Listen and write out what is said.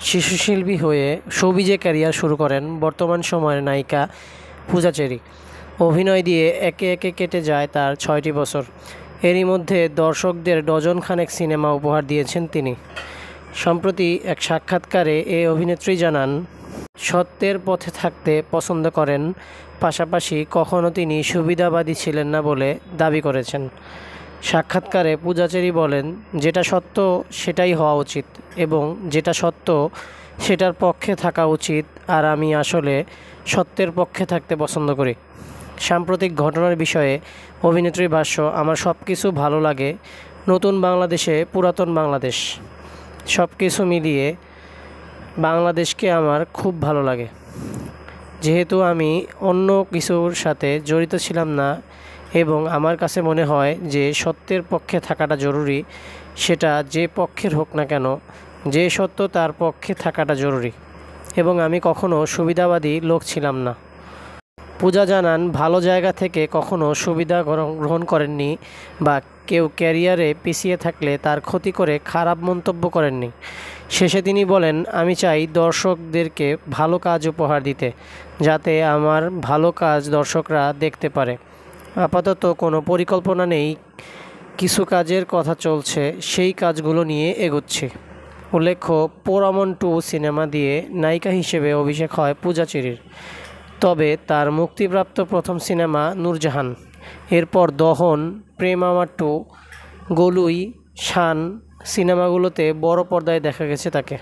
শিশুশিল্পী হয়ে শোবিজে ক্যারিয়ার শুরু করেন বর্তমান সময়ের নায়িকা পূজা চেরি। অভিনয় দিয়ে একে একে কেটে যায় তার ৬টি বছর। এরই মধ্যে দর্শকদের ডজন খানেক সিনেমা উপহার দিয়েছেন তিনি। সম্প্রতি এক সাক্ষাৎকারে এই অভিনেত্রী জানান, সত্যের পথে থাকতে পছন্দ করেন, পাশাপাশি কখনও তিনি সুবিধাবাদী ছিলেন না বলে দাবি করেছেন। সাক্ষাৎকারে পূজা চেরি বলেন, যেটা সত্য সেটাই হওয়া উচিত এবং যেটা সত্য সেটার পক্ষে থাকা উচিত, আর আমি আসলে সত্যের পক্ষে থাকতে পছন্দ করি। সাম্প্রতিক ঘটনার বিষয়ে অভিনেত্রীর ভাষ্য, আমার সব কিছু ভালো লাগে, নতুন বাংলাদেশে পুরাতন বাংলাদেশ, সব কিছু মিলিয়ে বাংলাদেশকে আমার খুব ভালো লাগে। যেহেতু আমি অন্য কিছুর সাথে জড়িত ছিলাম না এবং আমার কাছে মনে হয় যে সত্যের পক্ষে থাকাটা জরুরি, সেটা যে পক্ষের হোক না কেন, যে সত্য তার পক্ষে থাকাটা জরুরি, এবং আমি কখনো সুবিধাবাদী লোক ছিলাম না। পূজা জানান, ভালো জায়গা থেকে কখনো সুবিধা গ্রহণ করেননি বা কেউ ক্যারিয়ারে পিছিয়ে থাকলে তার ক্ষতি করে খারাপ মন্তব্য করেননি। শেষে তিনি বলেন, আমি চাই দর্শকদেরকে ভালো কাজ উপহার দিতে, যাতে আমার ভালো কাজ দর্শকরা দেখতে পারে। আপাতত কোনো পরিকল্পনা নেই, কিছু কাজের কথা চলছে, সেই কাজগুলো নিয়ে এগোচ্ছি। উল্লেখ্য, পোড়ামন 2 সিনেমা দিয়ে নায়িকা হিসেবে অভিষেক হয় পূজা চেরির। তবে তার মুক্তিপ্রাপ্ত প্রথম সিনেমা নূরজাহান, এরপর দহন, প্রেম আমার 2, গলুই, শান সিনেমাগুলোতে বড় পর্দায় দেখা গেছে তাকে।